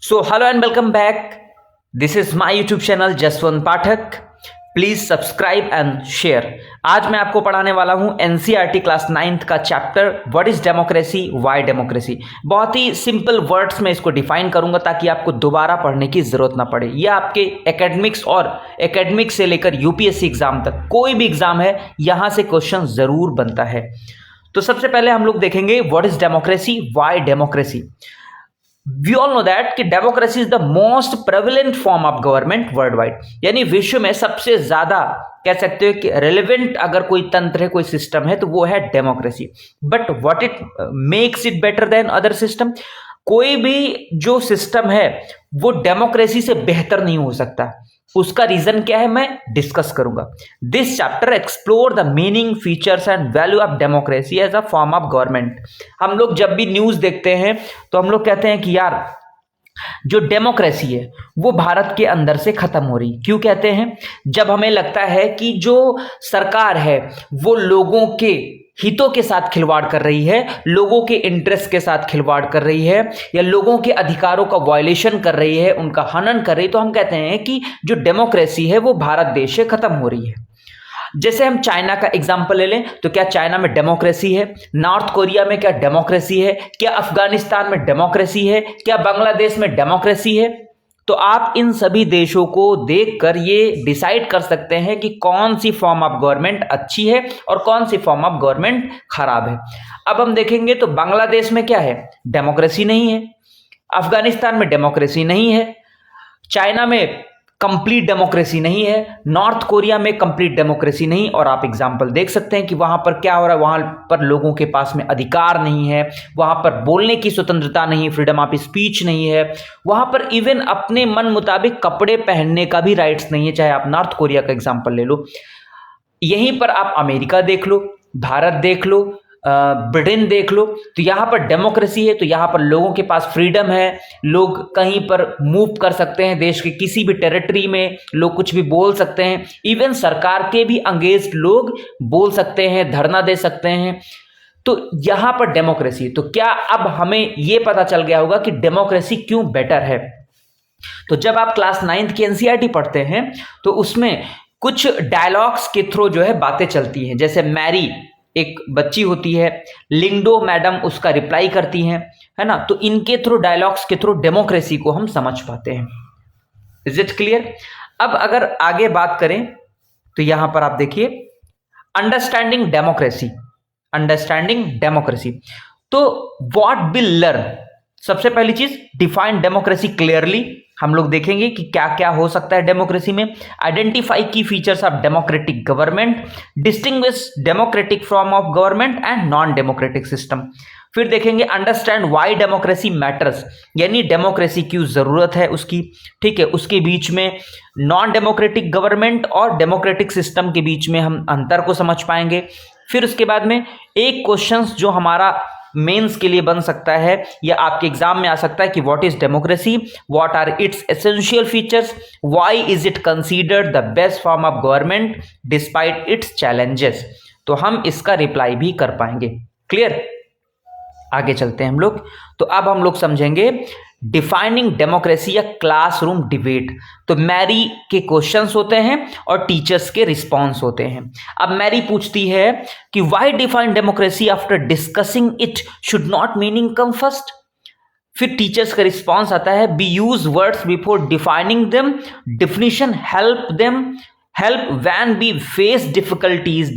So, hello and welcome back. This is my YouTube channel Jaswant Pathak. Please subscribe and share. आज मैं आपको पढ़ाने वाला हूं एनसीईआरटी क्लास 9th का chapter what is democracy, why democracy. बहुत ही सिंपल वर्ड्स में इसको डिफाइन करूंगा ताकि आपको दोबारा पढ़ने की जरूरत ना पड़े. यह आपके एकेडमिक्स और एकेडमिक्स से लेकर यूपीएससी एग्जाम तक कोई भी एग्जाम है यहां से क्वेश्चन जरूर बनता है. तो सबसे पहले हम लोग देखेंगे what is democracy, why democracy. We all know that कि democracy is the most prevalent form of government worldwide. यानी विश्व में सबसे ज्यादा कह सकते हो कि रेलिवेंट अगर कोई तंत्र है, कोई सिस्टम है तो वो है democracy. But what it makes it better than other system. कोई भी जो सिस्टम है वो डेमोक्रेसी से बेहतर नहीं हो सकता. उसका रीजन क्या है मैं डिस्कस करूंगा. This chapter explore the meaning, features and value of democracy as a form of government. हम लोग जब भी न्यूज देखते हैं तो हम लोग कहते हैं कि यार जो डेमोक्रेसी है वो भारत के अंदर से खत्म हो रही. क्यों कहते हैं? जब हमें लगता है कि जो सरकार है वो लोगों के हितों के साथ खिलवाड़ कर रही है, लोगों के इंटरेस्ट के साथ खिलवाड़ कर रही है, या लोगों के अधिकारों का वायलेशन कर रही है, उनका हनन कर रही है, तो हम कहते हैं कि जो डेमोक्रेसी है वो भारत देश से खत्म हो रही है. जैसे हम चाइना का एग्जांपल ले लें तो क्या चाइना में डेमोक्रेसी है? नॉर्थ कोरिया में क्या डेमोक्रेसी है? क्या अफगानिस्तान में डेमोक्रेसी है? क्या बांग्लादेश में डेमोक्रेसी है? तो आप इन सभी देशों को देखकर ये डिसाइड कर सकते हैं कि कौन सी फॉर्म ऑफ गवर्नमेंट अच्छी है और कौन सी फॉर्म ऑफ गवर्नमेंट खराब है. अब हम देखेंगे तो बांग्लादेश में क्या है? डेमोक्रेसी नहीं है. अफगानिस्तान में डेमोक्रेसी नहीं है. चाइना में कंप्लीट डेमोक्रेसी नहीं है. नॉर्थ कोरिया में कंप्लीट डेमोक्रेसी नहीं. और आप एग्जांपल देख सकते हैं कि वहां पर क्या हो रहा है. वहां पर लोगों के पास में अधिकार नहीं है, वहां पर बोलने की स्वतंत्रता नहीं, फ्रीडम ऑफ स्पीच नहीं है, वहां पर इवन अपने मन मुताबिक कपड़े पहनने का भी राइट्स नहीं है. चाहे आप नॉर्थ कोरिया का एग्जांपल ले लो, यहीं पर आप अमेरिका देख लो, भारत देख लो, ब्रिटेन देख लो, तो यहाँ पर डेमोक्रेसी है. तो यहाँ पर लोगों के पास फ्रीडम है, लोग कहीं पर मूव कर सकते हैं, देश के किसी भी टेरिटरी में लोग कुछ भी बोल सकते हैं. इवन सरकार के भी अंगेंस्ट लोग बोल सकते हैं, धरना दे सकते हैं. तो यहाँ पर डेमोक्रेसी. तो क्या अब हमें यह पता चल गया होगा कि डेमोक्रेसी क्यों बेटर है? तो जब आप क्लास 9th की एनसीईआरटी पढ़ते हैं तो उसमें कुछ डायलॉग्स के थ्रू जो है बातें चलती हैं. जैसे मैरी एक बच्ची होती है, लिंगडो मैडम उसका रिप्लाई करती हैं, है ना. तो इनके थ्रू, डायलॉग्स के थ्रू डेमोक्रेसी को हम समझ पाते हैं. Is it clear? अब अगर आगे बात करें तो यहां पर आप देखिए अंडरस्टैंडिंग डेमोक्रेसी. Understanding democracy. तो व्हाट विल लर्न. सबसे पहली चीज, डिफाइन डेमोक्रेसी क्लियरली. हम लोग देखेंगे कि क्या क्या हो सकता है डेमोक्रेसी में. आइडेंटिफाई की features of democratic government, distinguish democratic form of government and non democratic system. फिर देखेंगे अंडरस्टैंड व्हाई डेमोक्रेसी मैटर्स, यानी डेमोक्रेसी क्यों जरूरत है उसकी. ठीक है, उसके बीच में नॉन डेमोक्रेटिक गवर्नमेंट और डेमोक्रेटिक सिस्टम के बीच में हम अंतर को समझ पाएंगे. फिर उसके बाद में एक क्वेश्चन जो हमारा मेंस के लिए बन सकता है या आपके एग्जाम में आ सकता है कि what is democracy, what are its essential features, why is it considered the best form of government despite its challenges. तो हम इसका रिप्लाई भी कर पाएंगे. क्लियर? आगे चलते हैं हम लोग. तो अब हम लोग समझेंगे डिफाइनिंग डेमोक्रेसी या क्लासरूम डिबेट. तो मैरी के क्वेश्चंस होते हैं और टीचर्स के रिस्पॉन्स होते हैं. अब मैरी पूछती है कि why define democracy after discussing it should not meaning come first. फिर टीचर्स का रिस्पॉन्स आता है we use words before defining them, definition help when we face difficulties,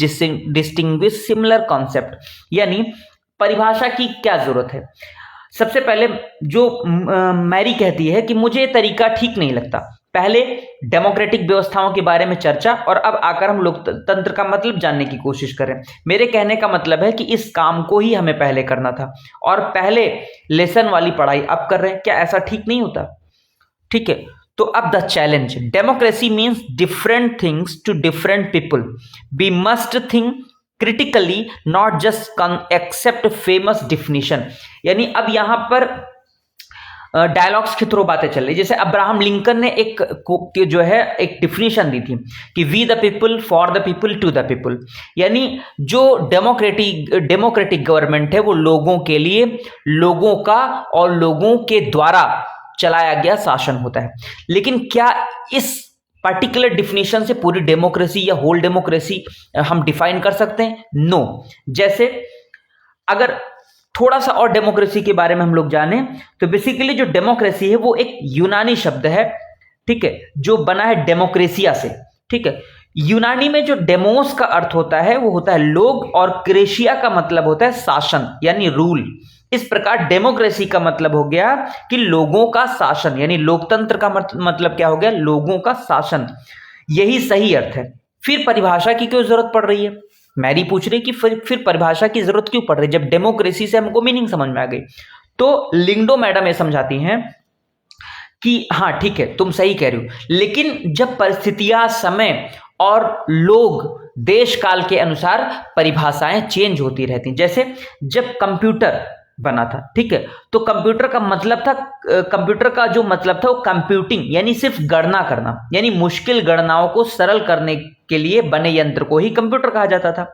distinguish similar concept. यानी परिभाषा की क्या जरूरत है. सबसे पहले जो मैरी कहती है कि मुझे तरीका ठीक नहीं लगता. पहले डेमोक्रेटिक व्यवस्थाओं के बारे में चर्चा और अब आकर हम लोकतंत्र का मतलब जानने की कोशिश करें. मेरे कहने का मतलब है कि इस काम को ही हमें पहले करना था और पहले लेसन वाली पढ़ाई अब कर रहे हैं. क्या ऐसा ठीक नहीं होता? ठीक है. तो अब the challenge, democracy means different things to different people. We must think critically, not just accept famous definition. यानी अब यहां पर डायलॉग्स के थ्रू बातें चल रही. जैसे अब्राहम लिंकन ने एक जो है एक डिफिनीशन दी थी कि we the people, for the people, to the people. यानी जो डेमोक्रेटिक गवर्नमेंट है वो लोगों के लिए, लोगों का और लोगों के द्वारा चलाया गया शासन होता है। लेकिन क्या इस पर्टिकुलर डिफिनेशन से पूरी डेमोक्रेसी या होल डेमोक्रेसी हम डिफाइन कर सकते हैं? नो। जैसे अगर थोड़ा सा और डेमोक्रेसी के बारे में हम लोग जाने तो बेसिकली जो डेमोक्रेसी है वो एक यूनानी शब्द है, ठीक है, जो बना है डेमोक्रेसिया से, ठीक है। यूनानी में जो डेमोस का अर्थ होता है वो होता है लोग, और क्रेशिया का मतलब होता है शासन यानी रूल। इस प्रकार डेमोक्रेसी का मतलब हो गया कि लोगों का शासन, यानी लोकतंत्र का मतलब क्या हो गया? लोगों का शासन। यही सही अर्थ है। फिर परिभाषा की क्यों जरूरत पड़ रही है? मैरी पूछ रही कि फिर परिभाषा की जरूरत क्यों पड़ रही है जब डेमोक्रेसी से हमको मीनिंग समझ में आ गई? तो लिंगडो मैडम ये समझाती हैं कि हाँ ठीक है, तुम सही कह रही हो, लेकिन जब परिस्थितियां, समय और लोग, देश काल के अनुसार परिभाषाएं चेंज होती रहती हैं। जैसे जब कंप्यूटर बना था, ठीक है, तो कंप्यूटर का मतलब था, कंप्यूटर का जो मतलब था वो कंप्यूटिंग यानी सिर्फ गणना करना, यानी मुश्किल गणनाओं को सरल करने के लिए बने यंत्र को ही कंप्यूटर कहा जाता था।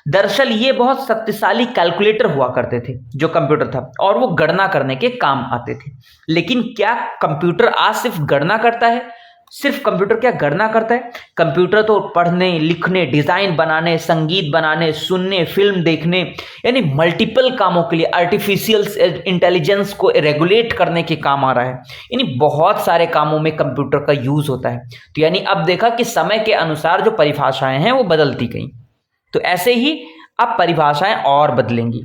दरअसल ये बहुत शक्तिशाली कैलकुलेटर हुआ करते थे जो कंप्यूटर था, और वो गणना करने के काम आते थे। लेकिन क्या कंप्यूटर आज सिर्फ गणना करता है? सिर्फ कंप्यूटर क्या गणना करता है? कंप्यूटर तो पढ़ने, लिखने, डिजाइन बनाने, संगीत बनाने, सुनने, फिल्म देखने, यानी मल्टीपल कामों के लिए, आर्टिफिशियल इंटेलिजेंस को रेगुलेट करने के काम आ रहा है। यानी बहुत सारे कामों में कंप्यूटर का यूज होता है। तो यानी अब देखा कि समय के अनुसार जो परिभाषाएं हैं वो बदलती गई, तो ऐसे ही अब परिभाषाएं और बदलेंगी।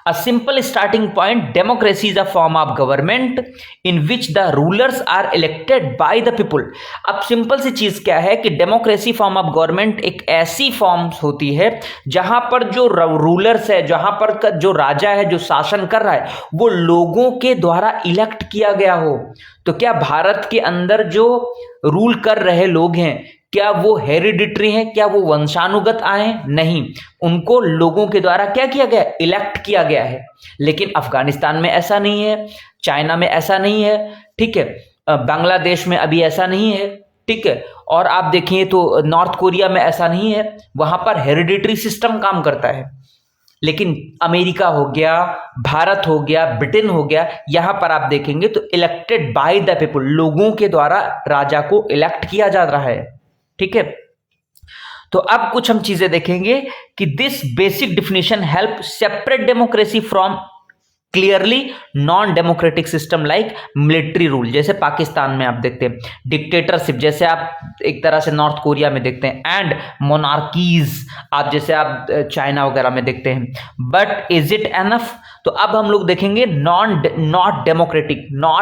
A simple starting point, democracy is a form of government in which the rulers are elected by the people. अब सिंपल सी चीज क्या है कि डेमोक्रेसी फॉर्म ऑफ गवर्नमेंट एक ऐसी फॉर्म होती है जहां पर जो रूलर्स है, जहां पर जो राजा है, जो शासन कर रहा है, वो लोगों के द्वारा इलेक्ट किया गया हो। तो क्या भारत के अंदर जो रूल कर रहे लोग हैं, क्या वो हेरिडिटरी हैं? क्या वो वंशानुगत आए हैं? नहीं, उनको लोगों के द्वारा क्या किया गया? इलेक्ट किया गया है। लेकिन अफगानिस्तान में ऐसा नहीं है, चाइना में ऐसा नहीं है, ठीक है, बांग्लादेश में अभी ऐसा नहीं है, ठीक है, और आप देखिए तो नॉर्थ कोरिया में ऐसा नहीं है, वहां पर हेरिडिटरी सिस्टम काम करता है। लेकिन अमेरिका हो गया, भारत हो गया, ब्रिटेन हो गया, यहां पर आप देखेंगे तो इलेक्टेड बाय द पीपल, लोगों के द्वारा राजा को इलेक्ट किया जा रहा है, ठीक है। तो अब कुछ हम चीजें देखेंगे कि this basic definition help separate democracy from clearly non democratic system like military rule. जैसे पाकिस्तान में आप देखते हैं डिक्टेटरशिप, जैसे आप एक तरह से नॉर्थ कोरिया में देखते हैं, एंड मोनार्कीज आप जैसे आप चाइना वगैरह में देखते हैं। But is it enough? तो अब हम लोग देखेंगे नॉट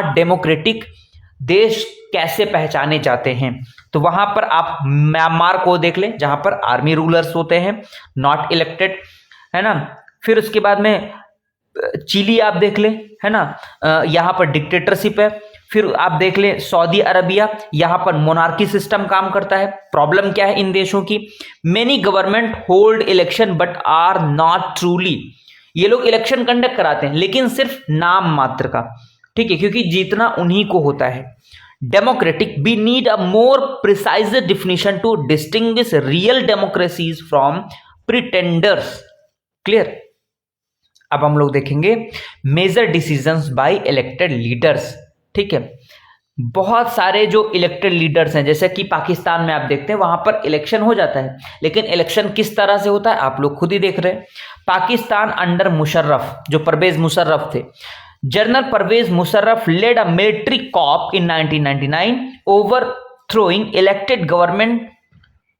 डेमोक्रेटिक देश कैसे पहचाने जाते हैं। तो वहां पर आप म्यांमार को देख लें जहां पर आर्मी रूलर्स होते हैं, नॉट इलेक्टेड, है ना। फिर उसके बाद में चिली आप देख लें, है ना, यहां पर डिक्टेटरशिप है। फिर आप देख लें सऊदी अरबिया, यहां पर मोनार्की सिस्टम काम करता है। प्रॉब्लम क्या है इन देशों की? Many government hold election but are not truly, ये लोग इलेक्शन कंडक्ट कराते हैं लेकिन सिर्फ नाम मात्र का, ठीक है, क्योंकि जीतना उन्हीं को होता है। Democratic, we need a more precise definition to distinguish real democracies from pretenders. Clear? अब हम लोग देखेंगे major decisions by elected leaders, ठीक है। बहुत सारे जो इलेक्टेड लीडर्स हैं, जैसे कि पाकिस्तान में आप देखते हैं वहां पर इलेक्शन हो जाता है, लेकिन इलेक्शन किस तरह से होता है आप लोग खुद ही देख रहे हैं। पाकिस्तान अंडर मुशर्रफ, जो परवेज मुशर्रफ थे, general Pervez Musharraf led a military coup in 1999 overthrowing elected government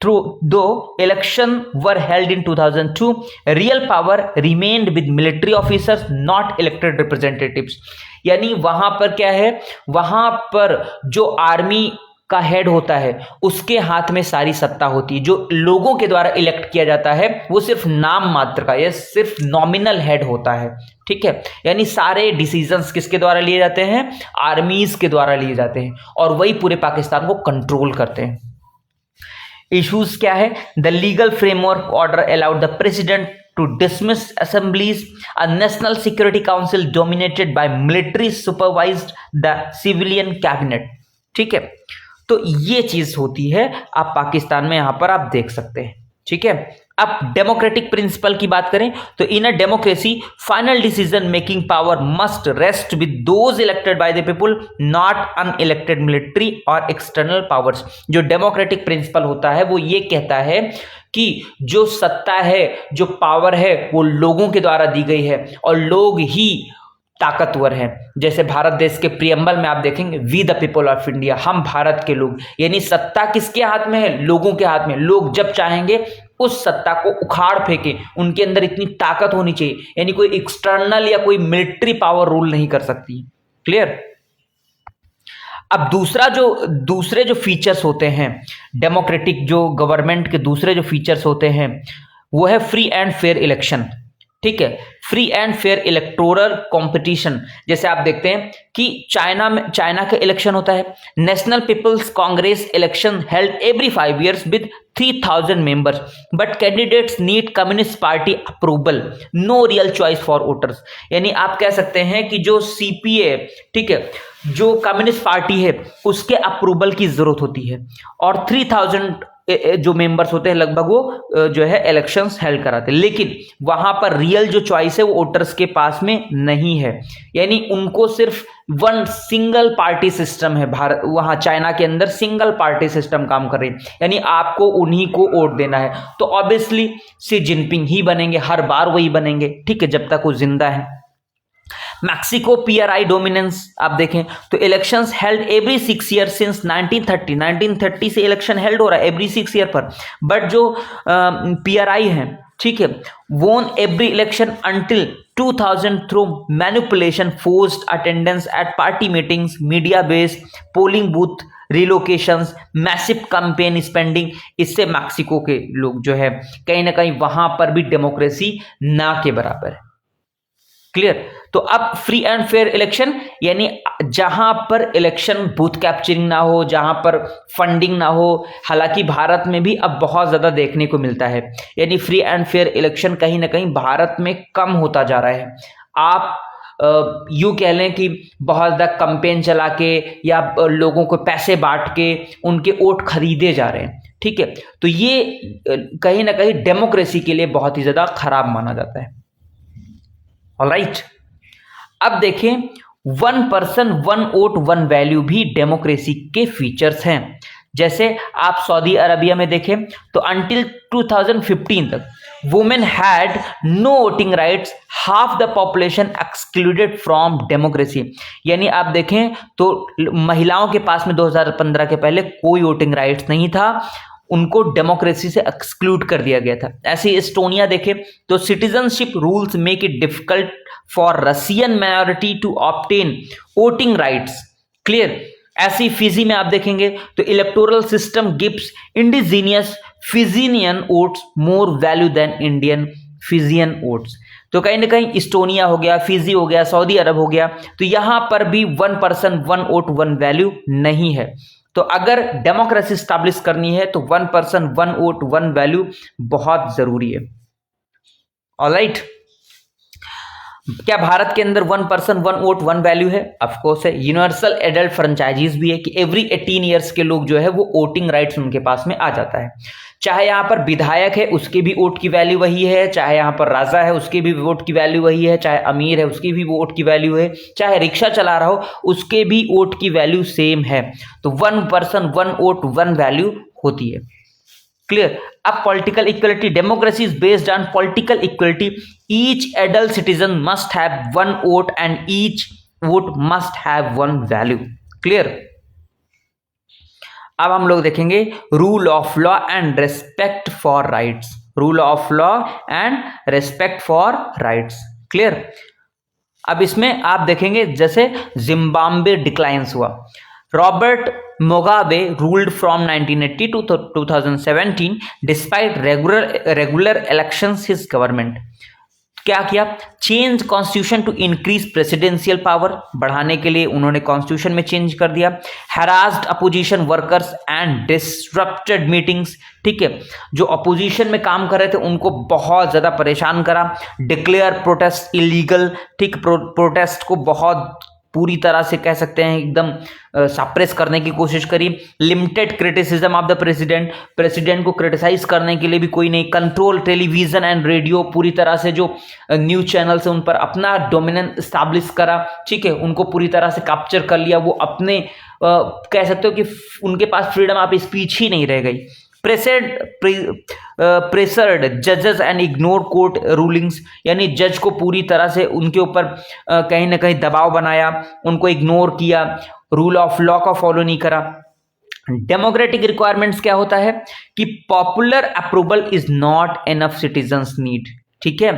though election were held in 2002, real power remained with military officers, not elected representatives। यानी वहां पर क्या है, वहां पर जो आर्मी का हेड होता है उसके हाथ में सारी सत्ता होती है। जो लोगों के द्वारा इलेक्ट किया जाता है वो सिर्फ नाम मात्र का, यह सिर्फ नॉमिनल हेड होता है, ठीक है। यानी सारे डिसीजंस किसके द्वारा लिए जाते हैं? आर्मीज के द्वारा लिए जाते हैं, और वही पूरे पाकिस्तान को कंट्रोल करते हैं। इश्यूज क्या है? The legal framework order allowed the president to dismiss assemblies, a national security council dominated by military supervised the civilian cabinet, ठीक है। तो ये चीज होती है, आप पाकिस्तान में यहां पर आप देख सकते हैं, ठीक है। अब डेमोक्रेटिक प्रिंसिपल की बात करें तो in a democracy final decision making power must rest with those elected by the people, not unelected military और एक्सटर्नल पावर्स। जो डेमोक्रेटिक प्रिंसिपल होता है वो ये कहता है कि जो सत्ता है, जो पावर है, वो लोगों के द्वारा दी गई है और लोग ही ताकतवर हैं। जैसे भारत देश के प्रियम्बल में आप देखेंगे we the people of India, हम भारत के लोग, यानी सत्ता किसके हाथ में है? लोगों के हाथ में। लोग जब चाहेंगे उस सत्ता को उखाड़ फेंके, उनके अंदर इतनी ताकत होनी चाहिए, यानी कोई एक्सटर्नल या कोई मिलिट्री पावर रूल नहीं कर सकती। क्लियर? अब दूसरे जो फीचर्स होते हैं डेमोक्रेटिक जो गवर्नमेंट के, दूसरे जो फीचर्स होते हैं वो है फ्री एंड फेयर इलेक्शन। ठीक है, free and fair electoral competition. जैसे आप देखते हैं कि चाइना का इलेक्शन होता है, National People's Congress election held every 5 years with 3000 members, but candidates need communist party approval, no real choice for voters. यानी आप कह सकते हैं कि जो सीपीए, ठीक है, जो कम्युनिस्ट पार्टी है उसके अप्रूवल की जरूरत होती है और 3000 जो मेंबर्स होते हैं लगभग वो जो है इलेक्शंस हेल्ड कराते हैं, लेकिन वहां पर रियल जो चॉइस है वो वोटर्स के पास में नहीं है। यानी उनको सिर्फ वन सिंगल पार्टी सिस्टम है। भारत वहां चाइना के अंदर सिंगल पार्टी सिस्टम काम कर रही है, यानी आपको उन्हीं को वोट देना है। तो ऑब्वियसली शी जिनपिंग ही बनेंगे, हर बार वही बनेंगे, ठीक है, जब तक वो जिंदा है। मैक्सिको पीआरआई डोमिनेंस आप देखें तो elections held every 6 years since 1930 से इलेक्शन हेल्ड हो रहा है एवरी 6 year पर। बट जो पीआरआई है, ठीक है, won every election until 2000 through manipulation, forced attendance at party meetings, media based polling booth relocations, massive campaign spending. इससे मैक्सिको के लोग जो है कहीं ना कहीं वहां पर भी डेमोक्रेसी ना के बराबर है। क्लियर? तो अब फ्री एंड फेयर इलेक्शन यानी जहां पर इलेक्शन बूथ कैप्चरिंग ना हो, जहां पर फंडिंग ना हो, हालांकि भारत में भी अब बहुत ज्यादा देखने को मिलता है, यानी फ्री एंड फेयर इलेक्शन कहीं ना कहीं भारत में कम होता जा रहा है। आप यूं कह लें कि बहुत ज्यादा कैंपेन चला के या लोगों को पैसे बांट के उनके वोट खरीदे जा रहे हैं, ठीक है, तो ये कहीं ना कहीं डेमोक्रेसी के लिए बहुत ही ज्यादा खराब माना जाता है। ऑलराइट, अब देखें 1 person 1 vote 1 वैल्यू भी डेमोक्रेसी के फीचर्स हैं। जैसे आप सऊदी अरबिया में देखें तो अंटिल 2015 तक women had no voting rights, half the population excluded from democracy. यानी आप देखें तो महिलाओं के पास में 2015 के पहले कोई वोटिंग राइट्स नहीं था, उनको डेमोक्रेसी से एक्सक्लूड कर दिया गया था। ऐसे एस्टोनिया देखें तो citizenship rules make it difficult for Russian minority to obtain voting rights. Clear? ऐसी फिजी में आप देखेंगे तो electoral system gives indigenous Fijian votes more value than Indian Fijian votes. तो कहीं ना कहीं इस्टोनिया हो गया, फिजी हो गया, सऊदी अरब हो गया, तो यहां पर भी 1 person 1 vote 1 वैल्यू नहीं है। तो अगर डेमोक्रेसी स्टैब्लिश करनी है तो 1 person 1 vote 1 वैल्यू बहुत जरूरी है। ऑलराइट, क्या भारत के अंदर 1 person 1 vote 1 वैल्यू है? ऑफ कोर्स है। यूनिवर्सल एडल्ट फ्रेंचाइजीज भी है कि एवरी 18 years के लोग जो है वो वोटिंग राइट्स उनके पास में आ जाता है। चाहे यहाँ पर विधायक है उसके भी वोट की वैल्यू वही है, चाहे यहाँ पर राजा है उसके भी वोट की वैल्यू वही है, चाहे अमीर है उसकी भी वोट की वैल्यू है, चाहे रिक्शा चला रहा हो उसके भी वोट की वैल्यू सेम है। तो 1 person 1 vote 1 वैल्यू होती है। क्लियर? अब political equality, democracy is based on political equality, each adult citizen must have 1 vote and each vote must have 1 value. Clear? अब हम लोग देखेंगे rule of law and respect for rights. Rule of law and respect for rights. Clear? अब इसमें आप देखेंगे जैसे Zimbabwe declines हुआ, Robert Mugabe ruled from 1980 to 2017 despite regular elections his government. क्या किया? Change constitution to increase presidential power, बढ़ाने के लिए उन्होंने कॉन्स्टिट्यूशन में चेंज कर दिया। Harassed opposition workers and disrupted meetings, ठीक है, जो अपोजिशन में काम कर रहे थे उनको बहुत ज्यादा परेशान करा। डिक्लेयर प्रोटेस्ट इलीगल, ठीक, प्रोटेस्ट को बहुत पूरी तरह से कह सकते हैं एकदम सप्रेस करने की कोशिश करी। Limited criticism of the president, president को क्रिटिसाइज करने के लिए भी कोई नहीं। कंट्रोल टेलीविजन एंड रेडियो, पूरी तरह से जो न्यूज चैनल है उन पर अपना डोमिनेंस स्टैब्लिश करा, ठीक है, उनको पूरी तरह से कैप्चर कर लिया। वो अपने कह सकते हो कि उनके पास फ्रीडम ऑफ स्पीच ही नहीं रह गई। प्रेसर्ड जजेस एंड इग्नोर कोर्ट रूलिंग्स, यानी जज को पूरी तरह से उनके ऊपर कहीं ना कहीं दबाव बनाया, उनको इग्नोर किया, रूल ऑफ लॉ का फॉलो नहीं करा। डेमोक्रेटिक रिक्वायरमेंट्स क्या होता है कि popular approval is not enough, citizens need, ठीक है,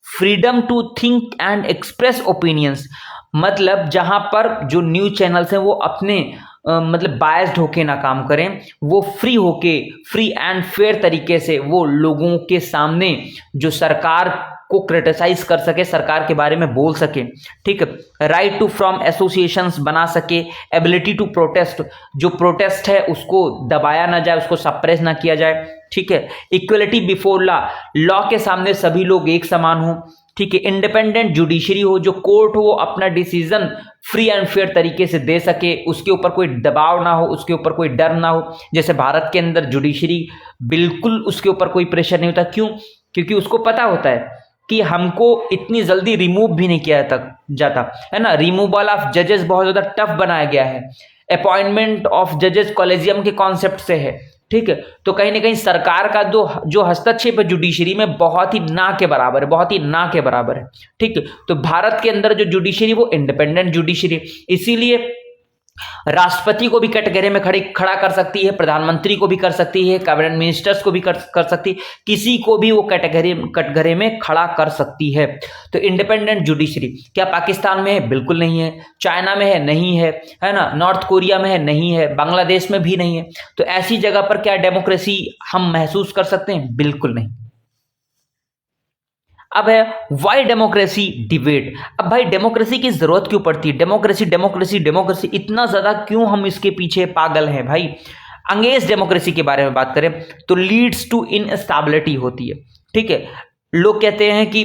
freedom to think and express opinions, मतलब जहां पर जो न्यूज चैनल्स हैं वो अपने मतलब बायस्ड होके ना काम करें, वो फ्री होके, फ्री एंड फेयर तरीके से वो लोगों के सामने जो सरकार को क्रिटिसाइज कर सके, सरकार के बारे में बोल सके, ठीक है। राइट टू फ्रॉम एसोसिएशंस बना सके, एबिलिटी टू प्रोटेस्ट, जो प्रोटेस्ट है उसको दबाया ना जाए, उसको सप्रेस ना किया जाए, ठीक है। इक्वलिटी बिफोर लॉ, लॉ के सामने सभी लोग एक समान हो, ठीक है। इंडिपेंडेंट जुडिशरी हो, जो कोर्ट हो अपना डिसीजन फ्री एंड फेयर तरीके से दे सके, उसके ऊपर कोई दबाव ना हो, उसके ऊपर कोई डर ना हो। जैसे भारत के अंदर जुडिशरी बिल्कुल उसके ऊपर कोई प्रेशर नहीं होता, क्यों? क्योंकि उसको पता होता है कि हमको इतनी जल्दी रिमूव भी नहीं किया तक जाता है ना। रिमूवल ऑफ जजेस बहुत ज्यादा टफ बनाया गया है, अपॉइंटमेंट ऑफ जजेस कॉलेजियम के कॉन्सेप्ट से है, ठीक है। तो कहीं ना कहीं सरकार का जो हस्तक्षेप है जुडिशरी में बहुत ही ना के बराबर है, बहुत ही ना के बराबर है, ठीक है। तो भारत के अंदर जो जुडिशरी वो इंडिपेंडेंट जुडिशरी, इसीलिए राष्ट्रपति को भी कटघरे में खड़ा कर सकती है, प्रधानमंत्री को भी कर सकती है, कैबिनेट मिनिस्टर्स को भी कर सकती है, किसी को भी वो कटघरे में खड़ा कर सकती है। तो इंडिपेंडेंट जुडिशरी क्या पाकिस्तान में है? बिल्कुल नहीं है। चाइना में है? नहीं है, है ना। नॉर्थ कोरिया में है? नहीं है। बांग्लादेश में भी नहीं है। तो ऐसी जगह पर क्या डेमोक्रेसी हम महसूस कर सकते हैं? बिल्कुल नहीं। अब है वाई डेमोक्रेसी डिबेट। अब भाई डेमोक्रेसी की जरूरत क्यों पड़ती है? डेमोक्रेसी डेमोक्रेसी डेमोक्रेसी इतना ज्यादा क्यों हम इसके पीछे पागल हैं भाई? अंग्रेज डेमोक्रेसी के बारे में बात करें तो लीड्स टू इनस्टेबिलिटी होती है, ठीक है। लोग कहते हैं कि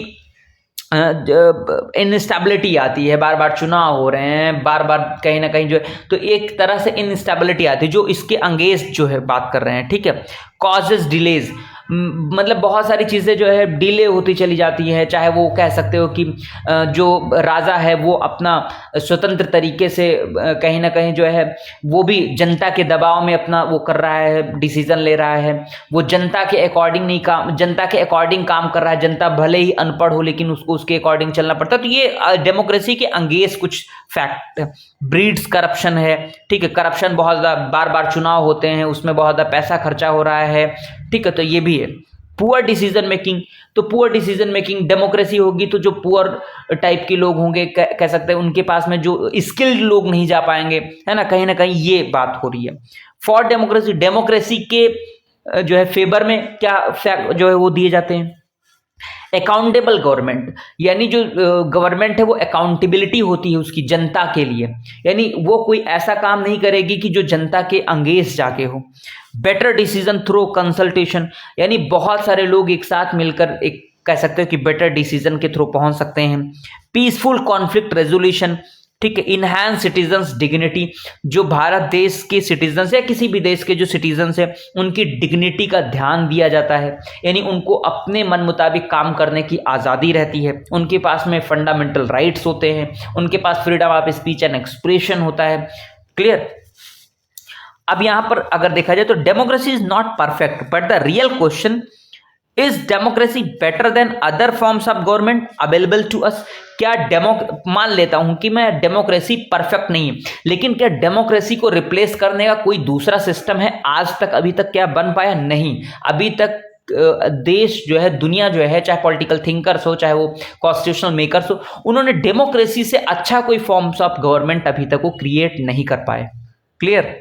इनस्टेबिलिटी आती है, बार बार चुनाव हो रहे हैं, बार बार कहीं ना कहीं जो है, तो एक तरह से इनस्टेबिलिटी आती है, जो इसके अंग्रेज जो है बात कर रहे हैं, ठीक है। कॉजेज डिलेज, मतलब बहुत सारी चीज़ें जो है डिले होती चली जाती हैं, चाहे वो कह सकते हो कि जो राजा है वो अपना स्वतंत्र तरीके से कहीं ना कहीं जो है वो भी जनता के दबाव में अपना वो कर रहा है, डिसीजन ले रहा है, वो जनता के अकॉर्डिंग काम कर रहा है। जनता भले ही अनपढ़ हो लेकिन उसको उसके अकॉर्डिंग चलना पड़ता है। तो ये डेमोक्रेसी के अंगेज कुछ फैक्ट ब्रीड्स करप्शन है, ठीक है। करप्शन बहुत ज़्यादा, बार बार चुनाव होते हैं, उसमें बहुत ज़्यादा पैसा खर्चा हो रहा है, ठीक है। तो ये भी है। पुअर डिसीजन मेकिंग, तो पुअर डिसीजन मेकिंग, डेमोक्रेसी होगी तो जो पुअर टाइप के लोग होंगे, कह सकते हैं उनके पास में जो स्किल्ड लोग नहीं जा पाएंगे, है ना, कहीं ये बात हो रही है। फॉर डेमोक्रेसी, डेमोक्रेसी के जो है फेवर में क्या फैक्ट जो है वो दिए जाते हैं। अकाउंटेबल गवर्नमेंट, यानी जो गवर्नमेंट है वो अकाउंटेबिलिटी होती है उसकी जनता के लिए, यानी वो कोई ऐसा काम नहीं करेगी कि जो जनता के अंगेज जाके हो। बेटर डिसीजन थ्रू कंसल्टेशन, यानी बहुत सारे लोग एक साथ मिलकर एक कह सकते हो कि बेटर डिसीजन के थ्रू पहुंच सकते हैं। पीसफुल कॉन्फ्लिक्ट रेजोल्यूशन, ठीक है। इनहैंस सिटीजन्स डिग्निटी, जो भारत देश के सिटीजन्स या किसी भी देश के जो सिटीजन्स है उनकी डिग्निटी का ध्यान दिया जाता है, यानी उनको अपने मन मुताबिक काम करने की आज़ादी रहती है, उनके पास में फंडामेंटल राइट्स होते हैं, उनके पास freedom of speech and expression होता है। क्लियर? अब यहां पर अगर देखा जाए तो democracy is not perfect but the real question is democracy better than other forms of government available to us. क्या मान लेता हूं कि मैं डेमोक्रेसी परफेक्ट नहीं है, लेकिन क्या डेमोक्रेसी को रिप्लेस करने का कोई दूसरा सिस्टम है? आज तक अभी तक क्या बन पाया? नहीं। अभी तक देश जो है, दुनिया जो है, चाहे पॉलिटिकल थिंकर्स हो, चाहे वो कॉन्स्टिट्यूशनल मेकर्स हो, उन्होंने डेमोक्रेसी से अच्छा कोई फॉर्म्स ऑफ गवर्नमेंट अभी तक वो क्रिएट नहीं कर पाए। क्लियर?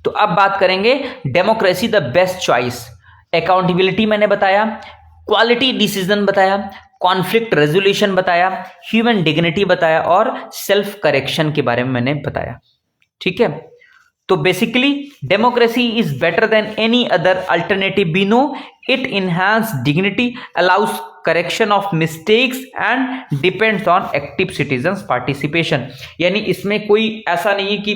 तो अब बात करेंगे democracy the best choice. Accountability मैंने बताया, क्वालिटी डिसीजन बताया, कॉन्फ्लिक्ट रेजोल्यूशन बताया, ह्यूमन डिग्निटी बताया और सेल्फ करेक्शन के बारे में मैंने बताया, ठीक है। तो basically democracy is better than any other alternative we know, it enhance dignity, allows correction of mistakes and depends on active citizens participation. यानी इसमें कोई ऐसा नहीं है कि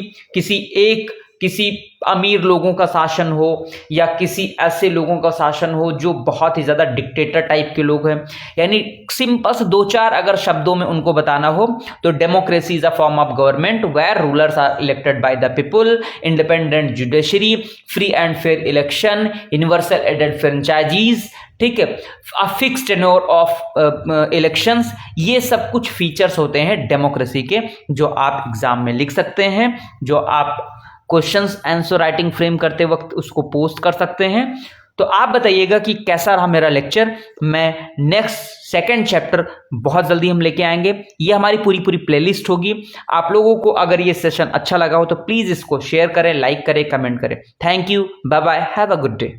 किसी अमीर लोगों का शासन हो या किसी ऐसे लोगों का शासन हो जो बहुत ही ज़्यादा डिक्टेटर टाइप के लोग हैं। यानी सिंपल से 2-4 अगर शब्दों में उनको बताना हो तो democracy is a form of government where rulers are elected by the people, independent judiciary, free and fair election, universal एडेड फ्रेंचाइजीज, ठीक है, फिक्स्ड टेन्योर ऑफ इलेक्शंस। ये सब कुछ फीचर्स होते हैं डेमोक्रेसी के जो आप एग्जाम में लिख सकते हैं, जो आप क्वेश्चंस आंसर राइटिंग फ्रेम करते वक्त उसको पोस्ट कर सकते हैं। तो आप बताइएगा कि कैसा रहा मेरा लेक्चर। मैं नेक्स्ट सेकंड चैप्टर बहुत जल्दी हम लेके आएंगे। ये हमारी पूरी प्लेलिस्ट होगी। आप लोगों को अगर ये सेशन अच्छा लगा हो तो प्लीज इसको शेयर करें, लाइक करें, कमेंट करें। Thank you, bye bye, have a good day.